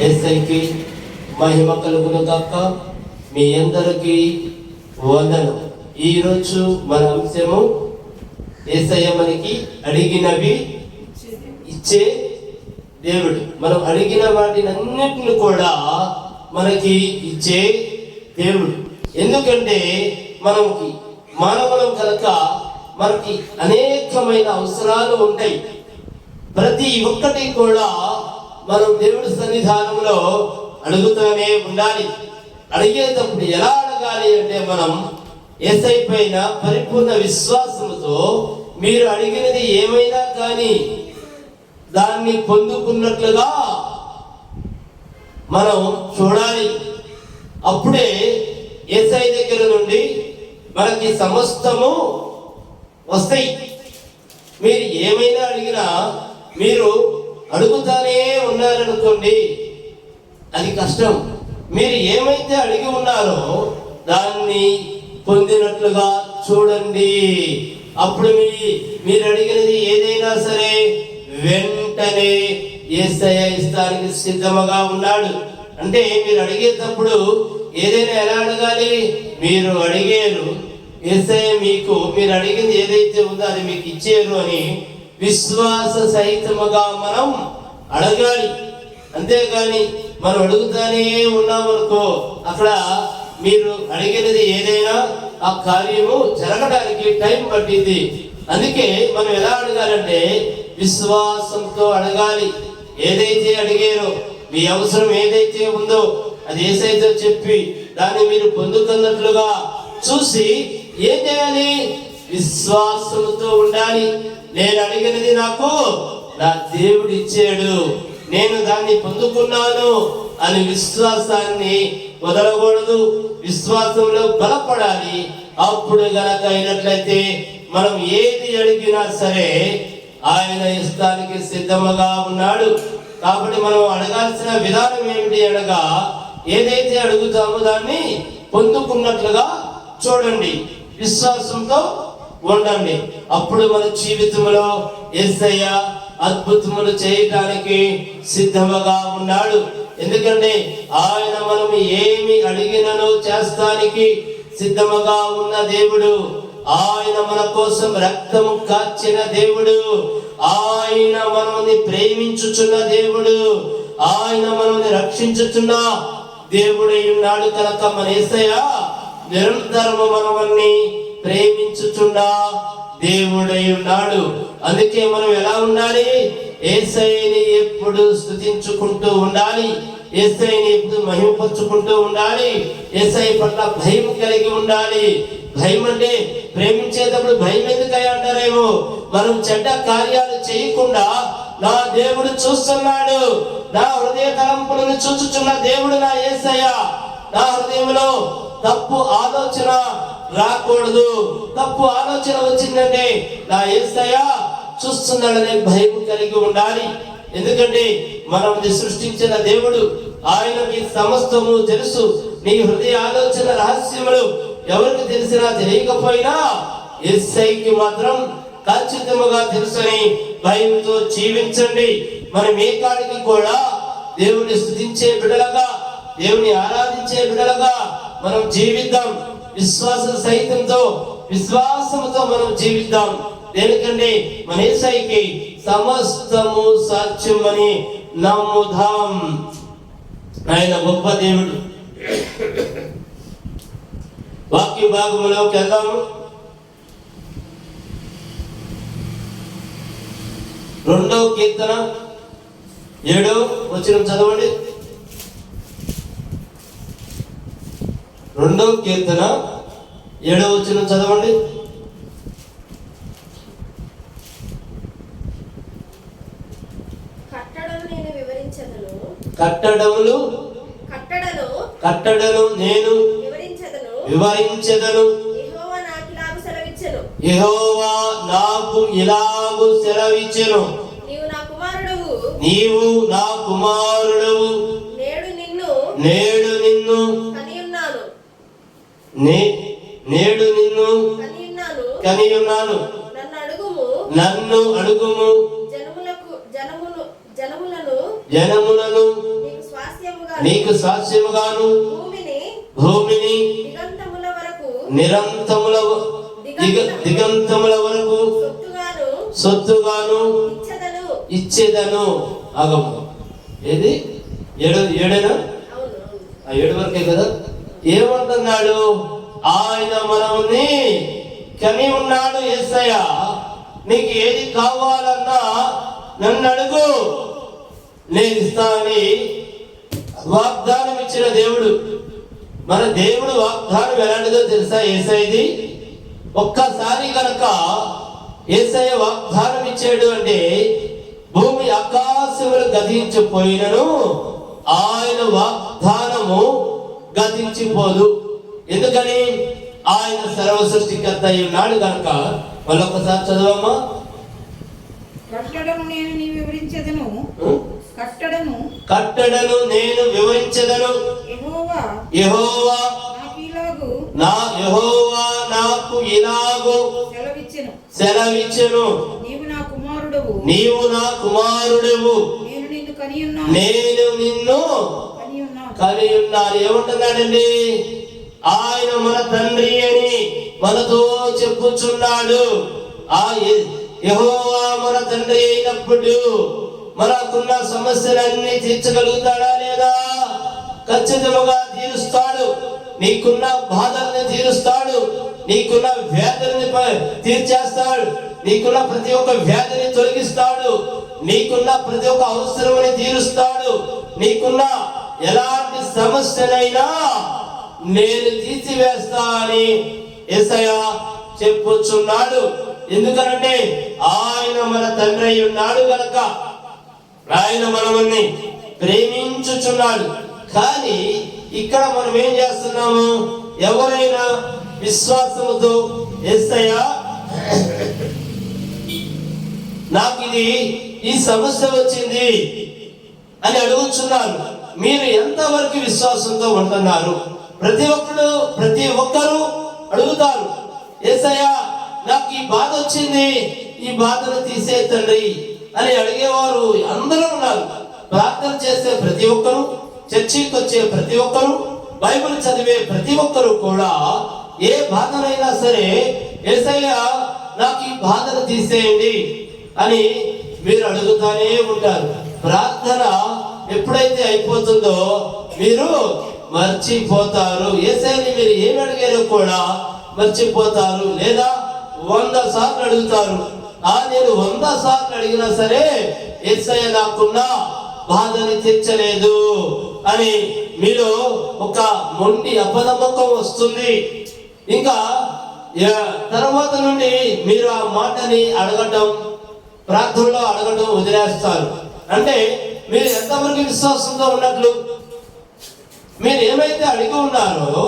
యేసయ్యకి మహిమ కలుగును గాక. మీ అందరికీ వందనం. ఈరోజు మన అంశము యేసయ్య మనకి అడిగినవి ఇచ్చే దేవుడు. మనం అడిగిన వాటినన్నిటిని కూడా మనకి ఇచ్చే దేవుడు. ఎందుకంటే మనకి మానవులం కనుక మనకి అనేకమైన అవసరాలు ఉంటాయి. ప్రతి ఒక్కటి కూడా మనం దేవుడి సన్నిధానంలో అడుగుతూనే ఉండాలి. అడిగేటప్పుడు ఎలా అడగాలి అంటే, మనం యేసయ్య పైన పరిపూర్ణ విశ్వాసంతో మీరు అడిగినది ఏమైనా కానీ దాన్ని పొందుకున్నట్లుగా మనం చూడాలి. అప్పుడే యేసయ్య దగ్గర నుండి మనకి సమస్తము వస్తాయి. మీరు ఏమైనా అడిగినా, మీరు అడుగుతానే ఉన్నారనుకోండి, అది కష్టం. మీరు ఏమైతే అడిగి ఉన్నారో దాన్ని పొందినట్లుగా చూడండి. అప్పుడు మీరు అడిగినది ఏదైనా సరే వెంటనే యేసయ్య ఇస్తానికి సిద్ధముగా ఉన్నాడు. అంటే మీరు అడిగేటప్పుడు ఏదైనా ఎలా అడగాలి? మీరు అడిగేరు, యేసయ్య మీకు మీరు అడిగింది ఏదైతే ఉందో అది మీకు ఇచ్చేరు అని విశ్వాస సహితముగా మనం అడగాలి. అంతేగాని మనం అడుగుతానే ఉన్నామనుకో, అక్కడ మీరు అడిగినది ఏదైనా ఆ కార్యము జరగడానికి టైం పట్టింది. అందుకే మనం ఎలా అడగాలంటే విశ్వాసంతో అడగాలి. ఏదైతే అడిగారో, మీ అవసరం ఏదైతే ఉందో అది యేసయ్యతో చెప్పి దాన్ని మీరు పొందుకున్నట్లుగా చూసి ఏం చేయాలి? విశ్వాసంతో ఉండాలి. నేను అడిగినది నాకు నా దేవుడు ఇచ్చాడు, నేను దాన్ని పొందుకున్నాను అని విశ్వాసాన్ని వదలకూడదు. విశ్వాసంలో బలపడాలి. అప్పుడు గనక అయినట్లయితే మనం ఏది అడిగినా సరే ఆయన ఇస్తానికి సిద్ధముగా ఉన్నాడు. కాబట్టి మనం అడగాల్సిన విధానం ఏమిటి అనగా, ఏదైతే అడుగుతామో దాన్ని పొందుకున్నట్లుగా చూడండి, విశ్వాసంతో ఉండండి. అప్పుడు మన జీవితంలో యేసయ్య అద్భుతములు చేయటానికి సిద్ధముగా ఉన్నాడు. ఎందుకంటే ఆయన మనం ఏమి అడిగినను చేస్తానికి సిద్ధముగా ఉన్న దేవుడు. ఆయన మన కోసం రక్తము కార్చిన దేవుడు. ఆయన మనల్ని ప్రేమించుచున్న దేవుడు. ఆయన మనల్ని రక్షించుచున్న దేవుడై ఉన్నాడు. కనుక మన యేసయ్య నిరంతరము మనల్ని ప్రేమించుచున్న దేవుడై ఉన్నాడు. అందుకే మనం ఎలా ఉండాలి? యేసయ్యని ఎప్పుడు స్తుతించుకుంటూ ఉండాలి. యేసయ్యని ఎప్పుడు మహిమపరుచుకుంటూ ఉండాలి. యేసయ్య పట్ల భయం కలిగి ఉండాలి. భయం అంటే ప్రేమించేటప్పుడు భయం ఎందుకయ్యా అంటారేమో, మనం చెడ్డ కార్యాలు చేయకుండా నా దేవుడు చూస్తున్నాడు, నా హృదయ తలంపులను చూచుచున్న దేవుడు నా యేసయ్య. నా హృదయంలో తప్పు ఆలోచన రాకూడదు. తప్పు ఆలోచన వచ్చిందంటే నా యేసయ్య చూస్తున్నాడనే భయం కలిగి ఉండాలి. ఎందుకంటే మనం సృష్టించిన దేవుడు, ఆయనకి సమస్తము తెలుసు. నీ హృదయ ఆలోచన రహస్యములు ఎవరికి తెలిసినా తెలియకపోయినా యేసయ్యకి మాత్రం ఖచ్చితంగా తెలుసని భయంతో జీవించండి. మనం ఏ కాడికి కూడా దేవుని స్తుతించే బిడ్డలుగా, దేవుని ఆరాధించే బిడ్డలుగా మనం జీవిద్దాం. విశ్వాస సహితంతో, విశ్వాసంతో మనం జీవిద్దాం. దేనికంటే మన యేసయ్యకి సమస్తము సాధ్యమని నమ్ముదాం. ఆయన గొప్ప దేవుడు. వాక్య భాగంలోకి వెళ్దాము. 2వ కీర్తన 7వ వచనం చదవండి. 2వ కీర్తన 7వ వచనం చదవండి. కట్టడను నేను వివరించెదను. యెహోవా నాకు ఇలాగు సెలవిచ్చెను, నీవు నా కుమారుడవు, నేడు నిన్ను కనియున్నాను, నన్ను అడుగుము, జనములను నీకు స్వాస్థ్యముగాను భూమిని దిగంతముల వరకు సొత్తుగాను ఇచ్చేదను. ఆగము ఏది ఏడేనా? ఏడు వరకే కదా. ఏమంటున్నాడు? ఆయన మనల్ని కని ఉన్నాడు. యేసయ్య నీకు ఏది కావాలన్నా నన్ను అడుగు, నేను ఇస్తానని వాగ్దానం ఇచ్చిన దేవుడు. మన దేవుడు వాగ్దానం ఎలాంటిదో తెలుసా? యేసయ్యది ఒక్కసారి కనుక యేసయ్య వాగ్దానం ఇచ్చాడు అంటే భూమి ఆకాశములు గతించిపోయినను ఆయన వాగ్దానము గతించిపోదు. ఎందుకని? ఆయన సర్వ సృష్టికర్త అయి ఉన్నాడు కనుక. మళ్ళొక్కసారి చదవమ్మా. కట్టడను నేను వివరించెదను, యెహోవా నాకు ఇలాగు సెలవిచ్చెను, నీవు నా కుమారుడవు, నేను నిన్ను కని ఉన్నాను. ఏమంటున్నాడండి? ఆయన మన తండ్రి అని మనతో చెప్పుచున్నాడు. ఆ యెహోవా మన తండ్రి అయినప్పుడు మనకున్న సమస్యలన్నీ తీర్చగలుగుతాడా లేదా? ఖచ్చితంగా తీరుస్తాడు. నీకున్న బాధల్ని తీరుస్తాడు, నీకున్న వ్యాధుల్ని తీర్చేస్తాడు, నీకున్న ప్రతి ఒక్క వ్యాధిని తొలగిస్తాడు, నీకున్న ప్రతి ఒక్క అవసరమని తీరుస్తాడు. నీకున్న ఎలాంటి సమస్యనైనా నేను తీర్చివేస్తా అని యేసయ్య చెప్పుచున్నాడు. ఎందుకనంటే ఆయన మన తండ్రి అయి ఉన్నాడు గనక. ఆయన మనల్ని ప్రేమించుచున్నాడు. కానీ ఇక్కడ మనం ఏం చేస్తున్నాము? ఎవరైనా విశ్వాసముతో యేసయ్య నాకు ఈ సమస్య వచ్చింది అని అడుగుచున్నారు. మీరు ఎంతవరకు విశ్వాసంతో ఉంటున్నారు? ప్రతి ఒక్కరు అడుగుతారు, యేసయ్య నాకు ఈ బాధ వచ్చింది, ఈ బాధను తీసే తండ్రి అని అడిగేవారు అందరూ ఉన్నారు. ప్రార్థన చేసే ప్రతి ఒక్కరు, చర్చికి వచ్చే ప్రతి ఒక్కరు, బైబిల్ చదివే ప్రతి ఒక్కరు కూడా ఏ బాధనైనా సరే యేసయ్య నాకు ఈ బాధను తీసేయండి అని మీరు అడుగుతానే ఉంటారు. ప్రార్థన ఎప్పుడైతే అయిపోతుందో మీరు మర్చిపోతారు. యేసయ్యని మీరు ఏమి అడిగారో కూడా మర్చిపోతారు. లేదా 100 సార్లు అడుగుతారు. నేను 100 సార్లు అడిగినా సరే యేసయ్య నాకున్న బాధని తీర్చలేదు అని మీలో ఒక మొండి అపనమ్మకం వస్తుంది. ఇంకా తర్వాత నుండి మీరు ఆ మాటని అడగటం, ప్రార్థనలో అడగటం వదిలేస్తారు. అంటే మీరు ఎంతవరకు విశ్వాసంతో ఉన్నట్లు? మీరు ఏమైతే అడిగి ఉన్నారో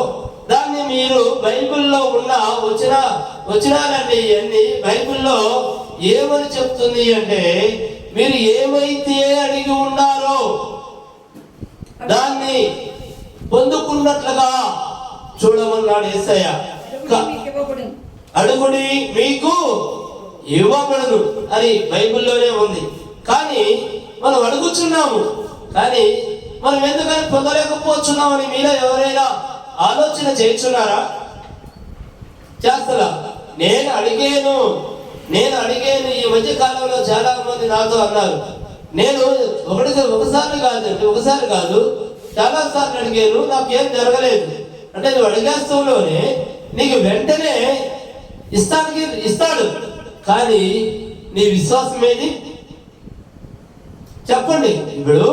దాన్ని మీరు బైబిల్లో ఉన్న వచనాలండి ఇవన్నీ బైబిల్లో ఏమని చెప్తుంది అంటే మీరు ఏమైతే అడిగి ఉన్నారో దాన్ని పొందుకున్నట్లుగా చూడమన్నాడు యేసయ్య. అడుగుడి మీకు ఇవ్వబడును అని బైబిల్లోనే ఉంది. కానీ మనం అడుగుచున్నాము, కానీ మనం ఎందుకని పొందలేకపోతున్నామని మీలో ఎవరైనా ఆలోచన చేస్తున్నారా? చేస్తారా? నేను అడిగాను. ఈ మధ్య కాలంలో చాలా మంది నాతో అన్నారు, నేను ఒకసారి కాదు చాలా సార్లు అడిగాను, నాకేం జరగలేదు. అంటే నువ్వు అడిగేస్తూలోనే నీకు వెంటనే ఇస్తాడు, కానీ నీ విశ్వాసం ఏది చెప్పండి. ఇప్పుడు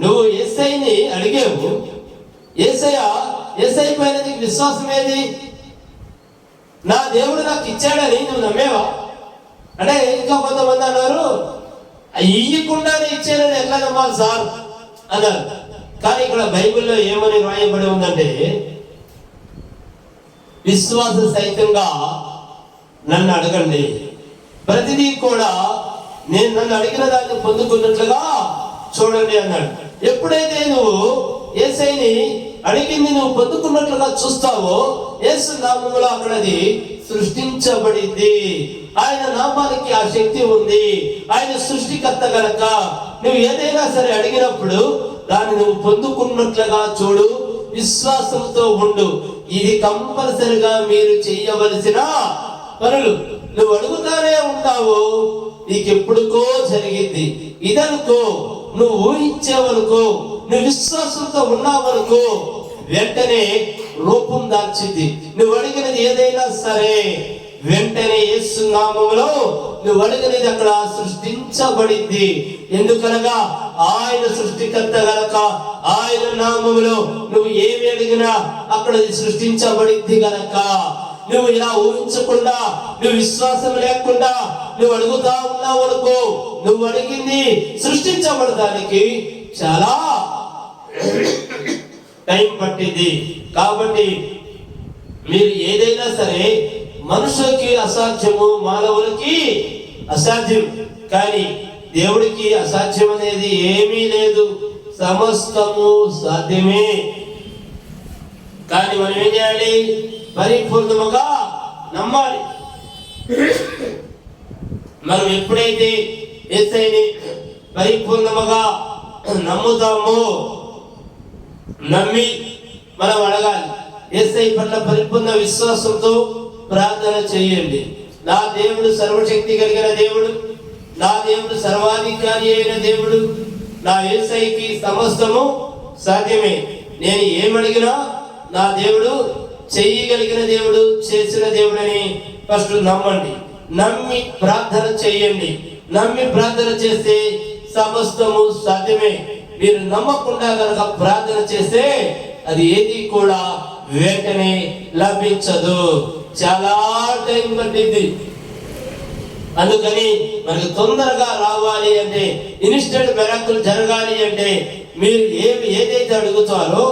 నువ్వు యేసయ్యని అడిగావు, యేసయ్య పైన నీకు విశ్వాసం ఏది? నా దేవుడు నాకు ఇచ్చాడని నువ్వు నమ్మేవా? అంటే ఇంకా కొంతమంది అన్నారు, ఇయ్యకుండానే ఇచ్చాడని ఎట్లా నమ్మాలి సార్ అన్నారు. కానీ ఇక్కడ బైబిల్లో ఏమని రాయబడి ఉందంటే విశ్వాస సహితంగా నన్ను అడగండి, ప్రతిదీ కూడా నేను నన్ను అడిగిన దాన్ని పొందుకున్నట్లుగా చూడండి అన్నాడు. ఎప్పుడైతే నువ్వు యేసయ్యని అడిగింది నువ్వు పొందుకున్నట్లుగా చూస్తావో యేసు నామములో అక్కడది సృష్టించబడింది. ఆయన నామానికి ఆ శక్తి ఉంది. ఆయన సృష్టికర్త గనక నువ్వు ఏదైనా సరే అడిగినప్పుడు దాన్ని నువ్వు పొందుకున్నట్లుగా చూడు, విశ్వాసంతో ఉండు. ఇది కంపల్సరిగా మీరు చేయవలసిన పనులు. నువ్వు అడుగుతానే ఉంటావు, నీకెప్పుడుకో జరిగింది. ఇదనుకో, నువ్వు ఊహించేవనుకో, నువ్వు విశ్వాసంతో ఉన్నావనుకో, వెంటనే రూపం దాల్చింది. నువ్వు అడిగినది ఏదైనా సరే వెంటనే యేసు నామములో నువ్వు అడిగినది అక్కడ సృష్టించబడింది. ఎందుకనగా ఆయన సృష్టికర్త గనక, ఆయన నామములో నువ్వు ఏమి అడిగినా అక్కడ సృష్టించబడింది గనక, నువ్వు ఇలా ఊహించకుండా, నువ్వు విశ్వాసం లేకుండా నువ్వు అడుగుతా ఉన్నావు అనుకో, నువ్వు అడిగింది సృష్టించబడడానికి చాలా టైం పట్టింది. కాబట్టి మీరు ఏదైనా సరే, మనుషులకి అసాధ్యము, మానవులకి అసాధ్యం, కానీ దేవుడికి అసాధ్యం అనేది ఏమీ లేదు. సమస్తము సాధ్యమే. కానీ మనం ఏం చేయాలి? పరిపూర్ణముగా నమ్మాలి. మనం ఎప్పుడైతే యేసయ్యని పరిపూర్ణముగా నమ్ముతామో, నమ్మి మనం అడగాలి. యేసయ్య పట్ల పరిపూర్ణ విశ్వాసంతో ప్రార్థన చేయండి. నా దేవుడు సర్వశక్తి కలిగిన దేవుడు, నా దేవుడు సర్వాధికారి అయిన దేవుడు, నా యేసయ్యకి సమస్తము సాధ్యమే. నేను ఏమడిగినా నా దేవుడు చెయ్యగలిగిన దేవుడు, చేసిన దేవుడని ఫస్ట్ నమ్మండి. నమ్మి ప్రార్థన చేయండి. నమ్మి ప్రార్థన చేస్తే సమస్తము సాధ్యమే. మీరు నమ్మకుండా కనుక ప్రార్థన చేస్తే అది ఏది కూడా వెంటనే లభించదు. చాలా టైం పట్టింది. అందుకని మనకు తొందరగా రావాలి అంటే, ఇన్స్టెంట్ మిరాకిల్ జరగాలి అంటే, మీరు ఏదైతే అడుగుతారో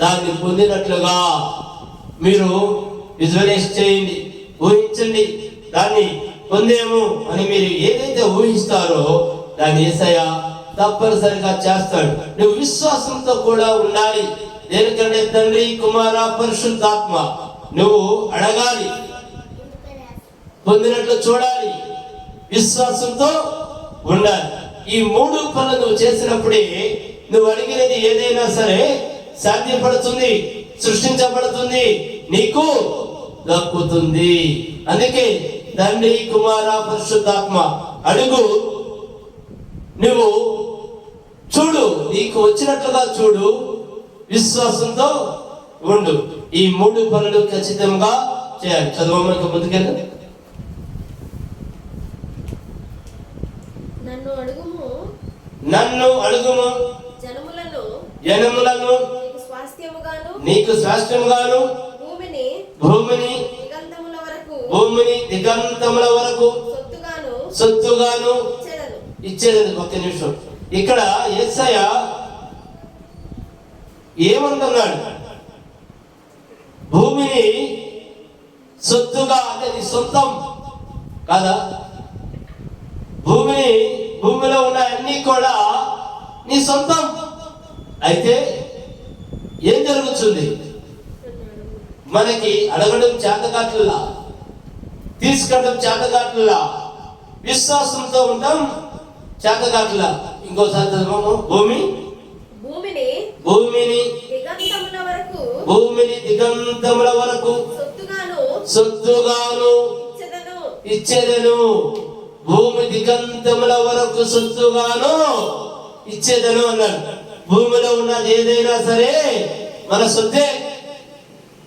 దాన్ని పొందినట్లుగా మీరు విజువలైజ్ చేయండి, ఊహించండి. దాన్ని పొందేము అని మీరు ఏదైతే ఊహిస్తారో దాన్ని యేసయ్య తప్పనిసరిగా చేస్తాడు. నువ్వు విశ్వాసంతో కూడా ఉండాలి. దేనికంటే తండ్రి, కుమార, పరిశుద్ధాత్మ నువ్వు అడగాలి, పొందినట్లు చూడాలి, విశ్వాసంతో ఉండాలి. ఈ మూడు పనులు నువ్వు చేసినప్పుడే నువ్వు అడిగినది ఏదైనా సరే సాధ్యపడుతుంది, సృష్టించబడుతుంది, నీకు దక్కుతుంది. అందుకే తండ్రి, కుమార, పరిశుద్ధాత్మ అడుగు, నువ్వు చూడు, నీకు వచ్చినట్లుగా చూడు, విశ్వాసంతో ఉండు. ఈ మూడు పనులు ఖచ్చితంగా చేయాలి. చదవమని ముందుకెళ్ళి. నన్ను అడుగుము, జనములను నీకు స్వాస్థ్యముగాను, భూమిని దిగంతముల వరకు సొత్తుగాను ఇచ్చేది. ఒక్క నిమిషం. ఇక్కడ యేసయ్య ఏమంటున్నాడు? భూమిని సొత్తుగా, అంటే నీ సొంతం కాదా? భూమిలో ఉన్న అన్ని కూడా నీ సొంతం. అయితే ఏం జరుగుతుంది? మనకి అడగడం చేతకాట్లా, తీసుకెళ్ళడం చేతకాట్లా, విశ్వాసంతో ఉంటాం చేతకాట్లా. ఇంకోసారి చదవము. భూమిని దిగంతముల వరకు సొత్తుగాను ఇచ్చేదను. భూమి దిగంతముల వరకు సొత్తుగాను ఇచ్చేదను అన్నాడు. భూమిలో ఉన్నది ఏదైనా సరే మన సొత్తే.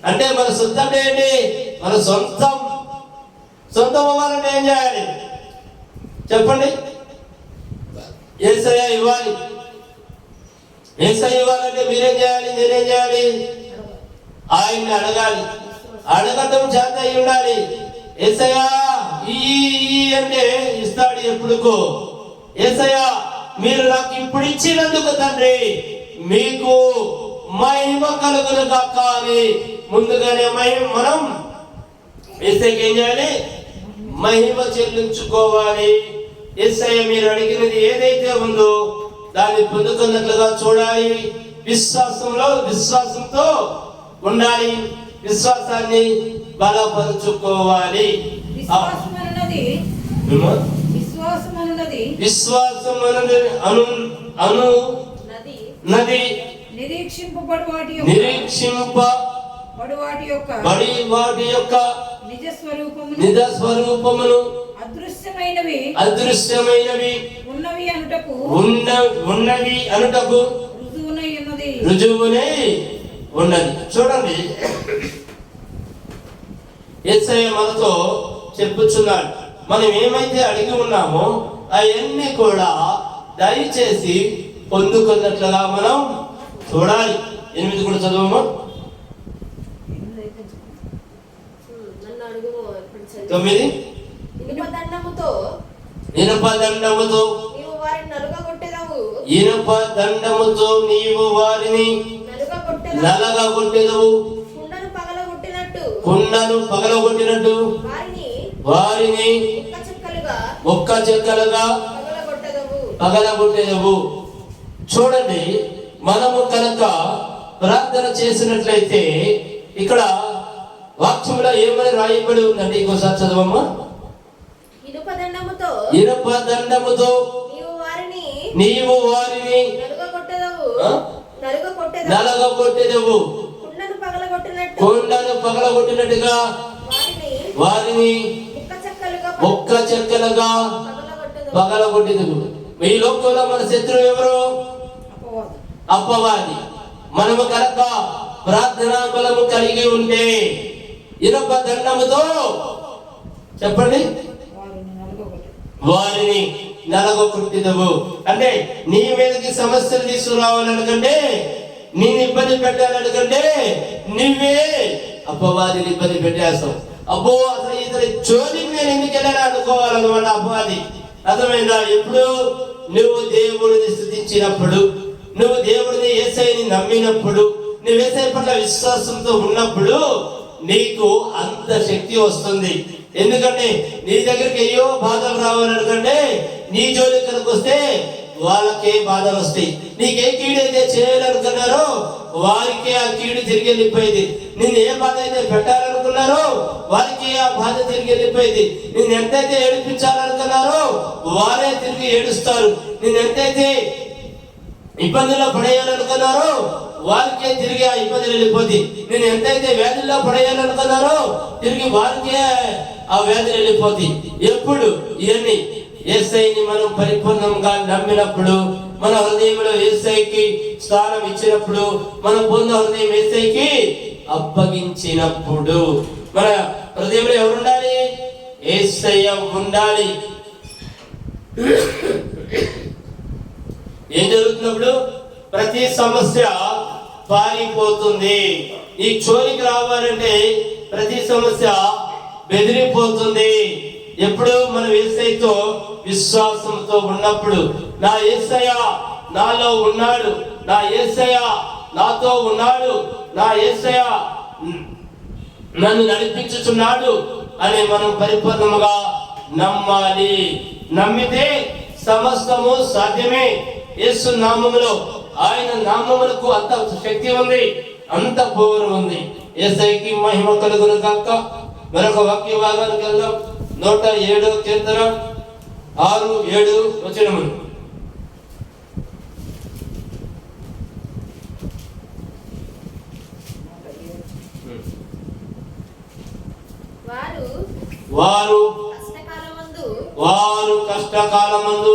అంటే మన సొత్తు అంటే ఏంటి? మన సొంతం అవ్వాలంటే ఏం చేయాలి చెప్పండి? యేసయ్య ఇవ్వాలి. యేసయ్య ఇవ్వాలంటే మీరేం చేయాలి, నేనేం చేయాలి? ఆయన్ని అడగాలి. అడగటం చేత అయి ఉండాలి. యేసయ్య ఈ అంటే ఇస్తాడు ఎప్పుడుకో. యేసయ్య మీరు నాకు ఇప్పుడు ఇచ్చినందుకు తండ్రి మీకు మహిమ కలుగును గాక అని ముందుగానే మనం యేసయ్యకి ఏం చేయాలి? మహిమ చెల్లించుకోవాలి. యేసయ్య మీరు అడిగినది ఏదైతే ఉందో దాన్ని పొందుకున్నట్లుగా చూడాలి. విశ్వాసంతో ఉండాలి. విశ్వాసాన్ని బలపరుచుకోవాలి. ఉన్నది. నిరీక్షింపబడు వాటి యొక్క నిజ స్వరూపమును అదృశ్యమైనవి ఉన్నవి అనుటకు రుజువునై ఉన్నది. చూడండి, యేసయ్య మనతో చెప్పుచున్నాడు, మనం ఏమైతే అడిగి ఉన్నామో అవన్నీ కూడా దయచేసి పొందుకున్నట్లుగా మనం చూడాలి. 8 కూడా చదువు. 9 ఇనుప దండముతో నీవు వారిని నలగగొట్టెదవు, కుండను పగలగొట్టినట్టు వారిని ఒక్క చెక్కలుగా పగలగొట్టెదవు. చూడండి, మనము కనుక ప్రార్థన చేసినట్లయితే ఇక్కడ వాక్యంలో ఏమని రాయబడి ఉందండి? ఇంకోసారి చదవమ్మా. ఇనుప దండముతో నీవు వారిని నలగగొట్టెదవు, కుండను పగలగొట్టినట్టుగా వారిని ఒక్క చెక్కలుగా పగలగొట్టెదవు. ఈ లోకంలో మన శత్రువు ఎవరు? అపవాది. మనము కనుక ప్రార్థనా బలము కలిగి ఉంటే ఇనుప దండముతో చెప్పండి వారిని నలగొట్టెదవు. అంటే నీ మీదకి సమస్యలు తీసుకురావాలనుకంటే, నేను ఇబ్బంది పెట్టాలనుకంటే నువ్వే అపవాదిని ఇబ్బంది పెట్టేస్తావు. అబ్బో, అసలు ఇతని జోలికి నేను ఎందుకు వెళ్ళాలి అనుకోవాలన్నమాట అపవాది. అర్థమైందా? ఎప్పుడు నువ్వు దేవుడిని స్తుతించినప్పుడు, నువ్వు దేవుడిని యేసయ్యని నమ్మినప్పుడు, నువ్వు యేసయ్య పట్ల విశ్వాసంతో ఉన్నప్పుడు నీకు అంత శక్తి వస్తుంది. ఎందుకంటే నీ దగ్గరికి అయ్యో బాధలు రావాలనుకంటే నీ జోలి కనుక వస్తే వాళ్ళకే బాధలు వస్తాయి. నీకే కీడైతే చేయాలనుకున్నారో వారికే ఆ కీడు తిరిగి వెళ్ళిపోయింది. నిన్ను ఏ బాధ అయితే పెట్టాలనుకున్నారో వారికి ఆ బాధ తిరిగి వెళ్ళిపోయింది. నిన్ను ఎంతైతే ఏడిపించాలనుకున్నారో వారే తిరిగి ఏడుస్తారు. నిన్ను ఎంతైతే ఇబ్బందుల్లో పడేయాలనుకున్నారో వారికే తిరిగి ఆ ఇబ్బందులు వెళ్ళిపోద్ది. నేను ఎంతైతే వ్యాధుల్లో పడేయాలనుకున్నారో తిరిగి వారికే ఆ వ్యాధులు వెళ్ళిపోద్ది. ఎప్పుడు ఇవన్నీ యేసయ్యని మనం పరిపూర్ణంగా నమ్మినప్పుడు, మన హృదయంలో యేసయ్యకి స్థానం ఇచ్చినప్పుడు, మన పూర్ణ హృదయం యేసయ్యకి అప్పగించినప్పుడు మన హృదయంలో ఎవరు ఉండాలి? యేసయ్య ఉండాలి. ఏం జరుగుతున్నప్పుడు ప్రతి సమస్య పారిపోతుంది. ఈ చోరికి రావాలంటే ప్రతి సమస్య బెదిరిపోతుంది. ఎప్పుడు మనం యేసయ్యతో విశ్వాసంతో ఉన్నప్పుడు, నా యేసయ్య నాలో ఉన్నాడు, నా యేసయ్య నాతో ఉన్నాడు, నా యేసయ్య నన్ను నడిపించుచున్నాడు అని మనం పరిపూర్ణముగా నమ్మాలి. నమ్మితే సమస్తము సాధ్యమే. యేసు నామములో, ఆయన నామములకు అంత శక్తి ఉంది, అంత పవర్ ఉంది. యేసయ్యకి మహిమ కలుగును గాక. మరొక వాక్య భాగానికి వెళ్దాం. 107వ కీర్తన 6-7 వచనములు. వారు కష్టకాలమందు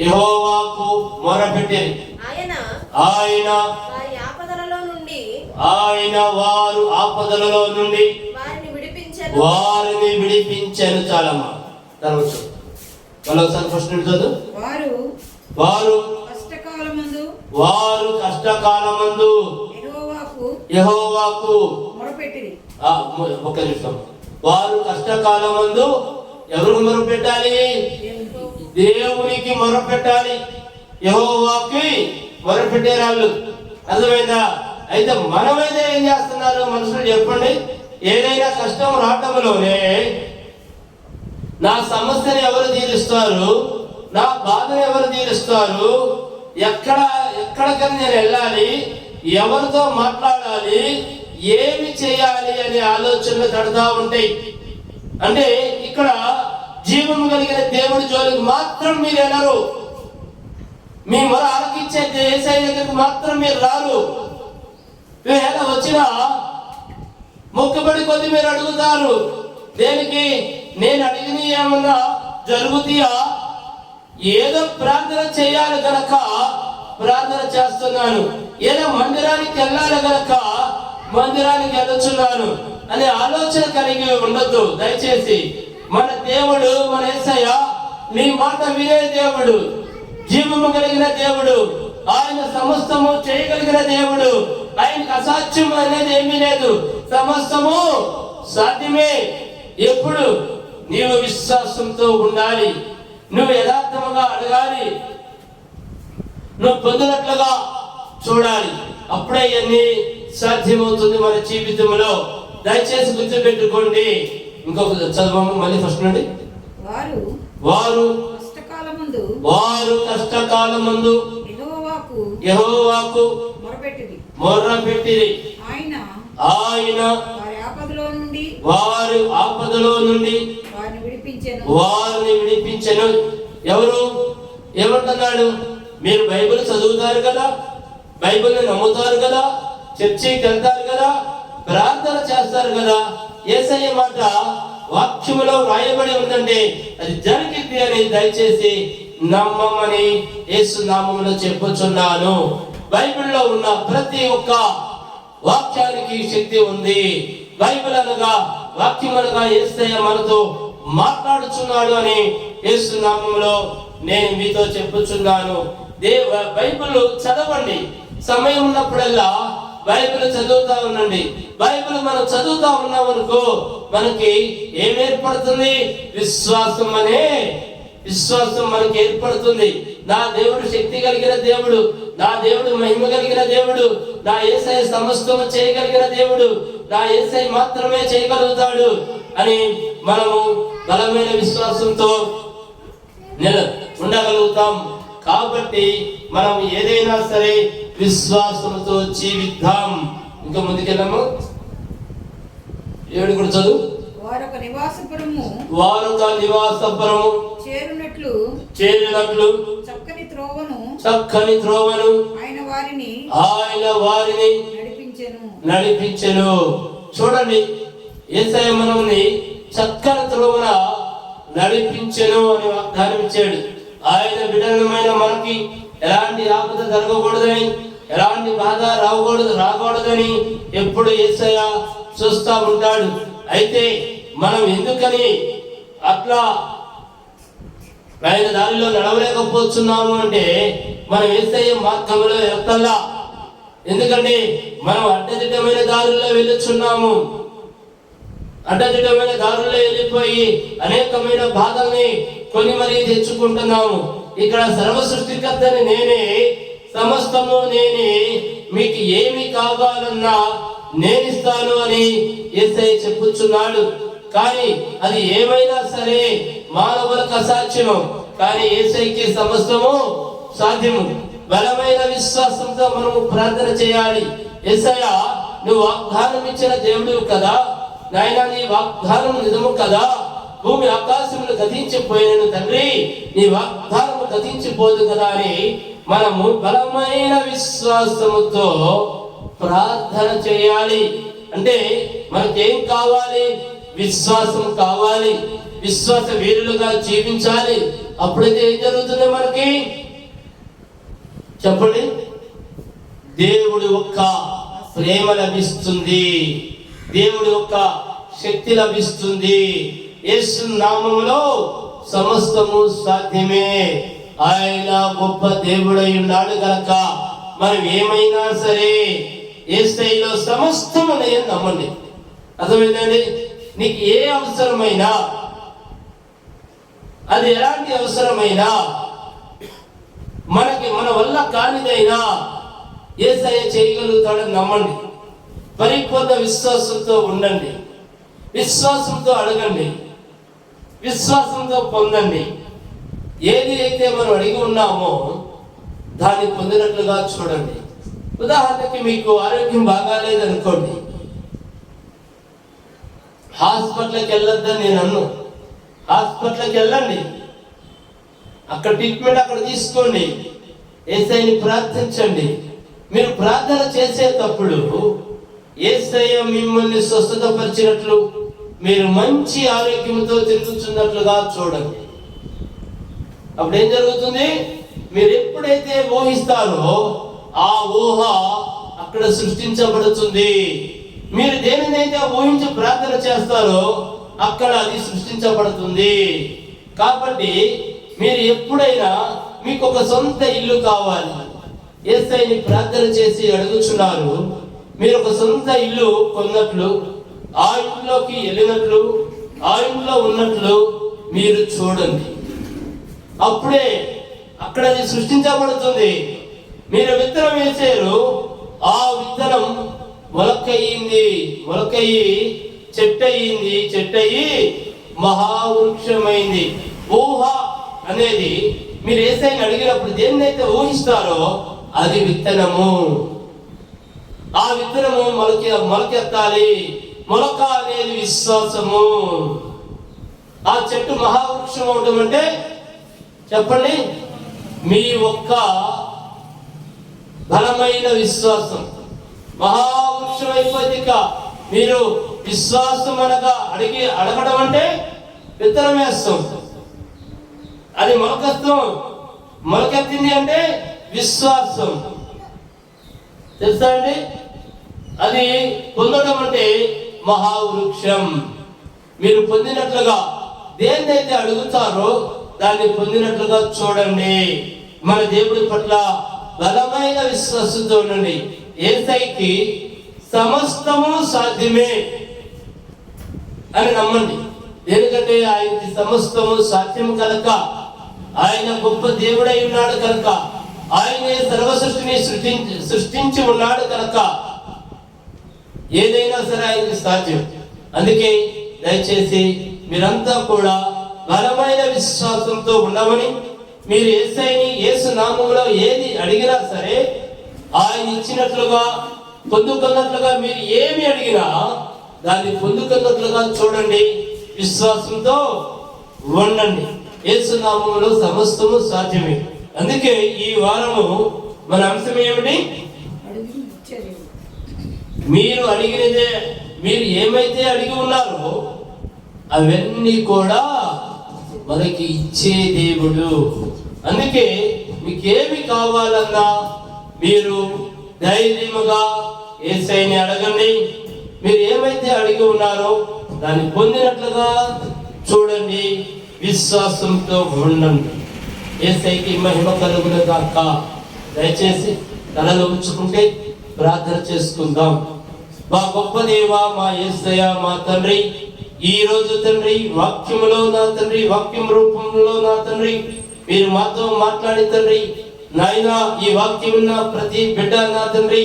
యెహోవాకు మొరపెట్టిరి. ఆయన వారు ఆపదలలో నుండి వారిని విడిపించెను. చాలమ్మా, మరోసారి ఫస్ట్ చదువు. వారు కష్టకాలమందు యెహోవాకు మొరపెట్టిరి. ఒక్క నిమిషం. వారు కష్టకాలమందు ఎవరు మొరపెట్టాలి? దేవునికి మొరపెట్టాలి, యెహోవాకి మొరపెట్టేరాళ్ళు. అర్థమైందా? అయితే మనమైతే ఏం చేస్తున్నారు మనుషులు చెప్పండి? ఏదైనా కష్టం రావటంలోనే నా సమస్యను ఎవరు తీరుస్తారు, నా బాధను ఎవరు తీరుస్తారు, ఎక్కడికని నేను వెళ్ళాలి, ఎవరితో మాట్లాడాలి, ఏమి చేయాలి అనే ఆలోచనలు తడతా ఉంటాయి. అంటే ఇక్కడ జీవము కలిగిన దేవుడి జోలికి మాత్రం మీరు వెళ్ళరు. మీ మొర ఆలకించే యేసయ్య దగ్గరికి మాత్రం మీరు రారు. ఎలా వచ్చినా మొక్కుబడి కొద్ది మీరు అడుగుతారు. దేనికి? నేను అడిగిన ఏమన్నా జరుగుతాయా? ఏదో ప్రార్థన చేయాలి గనక ప్రార్థన చేస్తున్నాను, ఏదో మందిరానికి వెళ్ళాలి గనక మందిరానికి వెళ్తున్నాను అనే ఆలోచన కలిగి ఉండొద్దు దయచేసి. మన దేవుడు, మన యేసయ్య నీ మాట వినే దేవుడు, జీవము కలిగిన దేవుడు, ఆయన సమస్తము చేయగలిగిన దేవుడు. ఆయనకు అసాధ్యం అనేది ఏమీ లేదు, సమస్తము సాధ్యమే. ఎప్పుడు? నీవు విశ్వాసంతో ఉండాలి, నువ్వు యథార్థముగా అడగాలి, నువ్వు పొందినట్లుగా చూడాలి. అప్పుడే ఇవన్నీ సాధ్యమవుతుంది మన జీవితంలో. దయచేసి గుర్తుపెట్టుకోండి. ఇంకొక చదవము మళ్ళీ ఫస్ట్ నుండి. వారు కష్టకాలమందు యెహోవాకు మొర్రపెట్టిరి. ఆయన వారి ఆపదలో నుండి వారిని విడిపించెను. ఎవరు? ఏమంటున్నాడు? మీరు బైబిల్ చదువుతారు కదా, బైబిల్ని నమ్ముతారు కదా, చర్చికి వెళ్తారు కదా, ప్రార్థన చేస్తారు కదా. యేసయ్య మాట వాక్యములో రాయబడి ఉందండి, అది జరిగింది అని దయచేసి నమ్మమని యేసు నామములో చెప్పుచున్నాను. బైబిల్లో ఉన్న ప్రతి ఒక్క వాక్యానికి శక్తి ఉంది. బైబిల్ అనగా, వాక్యం అనగా యేసయ్య మనతో మాట్లాడుచున్నాడు అని యేసు నామములో నేను మీతో చెప్పుచున్నాను. బైబిల్ చదవండి, సమయం ఉన్నప్పుడల్లా బైబిల్ చదువుతా ఉండండి. బైబిల్ మనం చదువుతా ఉన్నామనుకో మనకి ఏం ఏర్పడుతుంది? విశ్వాసం మనకి ఏర్పడుతుంది. నా దేవుడు శక్తి కలిగిన దేవుడు, నా దేవుడు మహిమ కలిగిన దేవుడు, నా యేసయ్య సమస్తము చేయగలిగిన దేవుడు, నా యేసయ్య మాత్రమే చేయగలుగుతాడు అని మనము బలమైన విశ్వాసంతో ఉండగలుగుతాం. కాబట్టి మనం ఏదైనా సరే విశ్వాసంతో జీవిద్దాం. ఇంకా ముందుకెళ్ళాము. 7 కూడా చదువు. వారొక నివాసపురము చేరినట్లు చక్కని త్రోవను ఆయన వారిని నడిపించెను. చూడండి, యేసయ్య మనల్ని చక్కని త్రోవన నడిపించెను అని వాగ్దానం ఇచ్చాడు. ఆయన బిడ్డలమైన మనకి ఎలాంటి ఆపద జరగకూడదని, ఎలాంటి బాధ రాకూడదని ఎప్పుడు యేసయ్య చూస్తూ ఉంటాడు. అయితే మనం ఎందుకని అట్లా ఆయన దారిలో నడవలేకపోతున్నాము అంటే మనం యేసయ్య మార్గంలో వెళ్తల్లా. ఎందుకంటే మనం అడ్డదిడ్డమైన దారుల్లో వెళ్ళుచున్నాము. అడ్డదిడ్డమైన దారుల్లో వెళ్ళిపోయి అనేకమైన బాధల్ని కొని మరీ తెచ్చుకుంటున్నాము. ఇక్కడ సర్వ సృష్టికర్తని నేనే, సమస్తము నేనే, మీకు ఏమి కావాలన్నా నేనిస్తాను అని యేసయ్య చెప్పుచున్నాడు. కానీ అది ఏమైనా సరే మానవులకు అసాధ్యము, కానీ యేసయ్యకి సమస్తము సాధ్యము. బలమైన విశ్వాసంతో మనము ప్రార్థన చేయాలి. యేసయ్య, నువ్వు వాగ్దానం ఇచ్చిన దేవుడు కదా నాయనా, నీ వాగ్దానం నిజము కదా. భూమి ఆకాశములు గతించిపోయినను తండ్రి, నీ వాగ్దానము గతించిపోదు కదా అని మనము బలమైన విశ్వాసముతో ప్రార్థన చేయాలి. అంటే మనకేం కావాలి? విశ్వాసం కావాలి. విశ్వాస వీరులుగా జీవించాలి. అప్పుడైతే ఏం జరుగుతుంది మనకి? చెప్పండి. దేవుడి యొక్క ప్రేమ లభిస్తుంది, దేవుడి యొక్క శక్తి లభిస్తుంది. యేసు నామములో సమస్తము సాధ్యమే. ఆయన గొప్ప దేవుడై ఉన్నాడు గనక మనం ఏమైనా సరే యేసయ్యలో సమస్తము నేను నమ్మండి. అర్థమైందండి? నీకు ఏ అవసరమైనా, అది ఎలాంటి అవసరమైనా, మన వల్ల కానిదైనా యేసయ్య చేయగలుగుతాడని నమ్మండి. పరిపూర్ణ విశ్వాసంతో ఉండండి, విశ్వాసంతో అడగండి, విశ్వాసంతో పొందండి. ఏది అయితే మనం అడిగి ఉన్నామో దాన్ని పొందినట్లుగా చూడండి. ఉదాహరణకి మీకు ఆరోగ్యం బాగాలేదనుకోండి, హాస్పిటల్కి వెళ్ళొద్దని నేను అన్ను. హాస్పిటల్కి వెళ్ళండి, అక్కడ ట్రీట్మెంట్ అక్కడ తీసుకోండి. యేసయ్యని ప్రార్థించండి. మీరు ప్రార్థన చేసేటప్పుడు యేసయ్య మిమ్మల్ని స్వస్థతపరిచినట్లు, మీరు మంచి ఆరోగ్యంతో తిరుగుతున్నట్లుగా చూడండి. అప్పుడు ఏం జరుగుతుంది? మీరు ఎప్పుడైతే ఊహిస్తారో ఆ ఊహ అక్కడ సృష్టించబడుతుంది. మీరు దేనినైతే ఊహించి ప్రార్థన చేస్తారో అక్కడ అది సృష్టించబడుతుంది. కాబట్టి మీరు ఎప్పుడైనా మీకు ఒక సొంత ఇల్లు కావాలి, యేసయ్యని ప్రార్థన చేసి అడుగుచున్నారు, మీరు ఒక సొంత ఇల్లు కొన్నట్లు, ఆ ఇంట్లోకి వెళ్ళినట్లు, ఆ ఇంట్లో ఉన్నట్లు మీరు చూడండి. అప్పుడే అక్కడ అది సృష్టించబడుతుంది. మీరు విత్తనం వేసారు, ఆ విత్తనం మొలకయ్యింది, మొలకయ్యి చెట్టయింది, చెట్టయి మహావృక్షమైంది. ఊహ అనేది మీరు యేసయ్యని అడిగినప్పుడు దేన్నైతే ఊహిస్తారో అది విత్తనము. ఆ విత్తనము మొలకెత్తాలి. మొలక అనేది విశ్వాసము. ఆ చెట్టు మహావృక్షం అవడం అంటే చెప్పండి, మీ ఒక్క బలమైన విశ్వాసం మహావృక్షం అయిపోయింది. మీరు విశ్వాసం అనగా అడగడం అంటే విత్తనం వేస్తాం, అది మొలకెత్తింది అంటే విశ్వాసం. తెలుసా అండి? అది పొందడం అంటే మహావృక్షం. మీరు పొందినట్లుగా దేన్నైతే అడుగుతారో దాన్ని పొందినట్లుగా చూడండి. మన దేవుడి పట్ల బలమైన విశ్వాసంతో ఉండండి. యేసయ్యకి సమస్తము సాధ్యమే అని నమ్మండి. ఎందుకంటే ఆయనకి సమస్తము సాధ్యం కనుక, ఆయన గొప్ప దేవుడై ఉన్నాడు కనుక, ఆయనే సర్వ సృష్టిని సృష్టించి ఉన్నాడు కనుక ఏదైనా సరే ఆయనకి సాధ్యం. అందుకే దయచేసి మీరంతా కూడా బలమైన విశ్వాసంతో ఉండమని, మీరు యేసయ్యని యేసు నామములో ఏది అడిగినా సరే ఆయన ఇచ్చినట్లుగా పొందుకున్నట్లుగా, మీరు ఏమి అడిగినా దాన్ని పొందుకున్నట్లుగా చూడండి. విశ్వాసంతో ఉండండి. యేసు నామములో సమస్తము సాధ్యమే. అందుకే ఈ వారము మన అంశం ఏమిటి? మీరు అడిగినదే, మీరు ఏమైతే అడిగి ఉన్నారో అవన్నీ కూడా మనకి ఇచ్చే దేవుడు. అందుకే మీకేమి కావాలన్నా మీరు ధైర్యముగా యేసయ్యని అడగండి. మీరు ఏమైతే అడిగి ఉన్నారో దాన్ని పొందినట్లుగా చూడండి. విశ్వాసంతో ఉండండి. యేసయ్యకి మహిమ కలుగును గాక. దయచేసి తలలో ఉంచుకుంటే ప్రార్థన చేసుకుందాం. మా గొప్ప దేవా, మా యేసయ్య, మా తండ్రి, ఈ రోజు తండ్రి వాక్యములో నా తండ్రి, వాక్యం రూపంలో నా తండ్రి మీరు మాతో మాట్లాడి తండ్రి, నాయన ఈ వాక్యమున్న ప్రతి బిడ్డ నా తండ్రి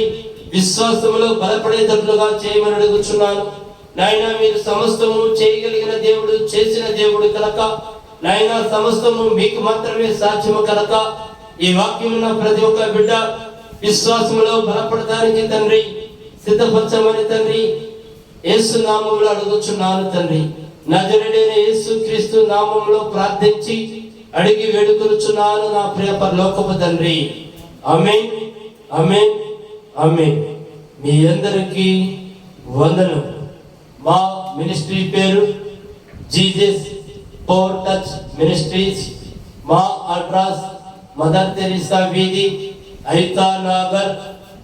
విశ్వాసములో బలపడేటట్లుగా చేయమని అడుగుచున్నాను. నాయన మీరు సమస్తము చేయగలిగిన దేవుడు, చేసిన దేవుడు కనుక నాయన సమస్తము మీకు మాత్రమే సాధ్యము కనుక ఈ వాక్యమున్న ప్రతి ఒక్క బిడ్డ విశ్వాసములో బలపడడానికి తండ్రి సిద్ధపరచమని తండ్రి యేసు నామములో అడుగుచున్నాను తండ్రి. నజరేయుడైన యేసు క్రీస్తు నామములో ప్రార్థించి అడిగి వేడుకొనుచున్నాను నా ప్రియ పరలోకపు తండ్రి. ఆమేన్, ఆమేన్, ఆమేన్. మీ అందరికీ వందనం. మా మినిస్ట్రీ పేరు జీసస్ పవర్ టచ్ మినిస్ట్రీస్. మా అడ్రస్ మదర్ తెరీసా వీధి, ఐతానగర్,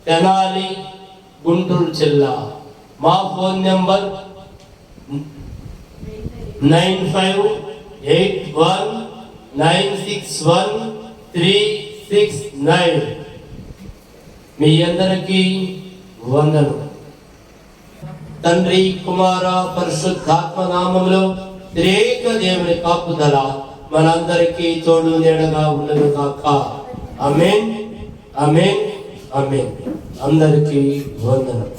తెనాలి, గుంటూరు జిల్లా. మా ఫోన్ నెంబర్ 9581961369. మీ అందరికీ వందనం. తండ్రి, కుమార, పరిశుద్ధాత్మ నామములో త్రియేక దేవుని కాపుదల మనందరికీ తోడు నీడగా ఉండను కాక. ఆమేన్, ఆమేన్, ఆమేన్. అందరికీ వందనం.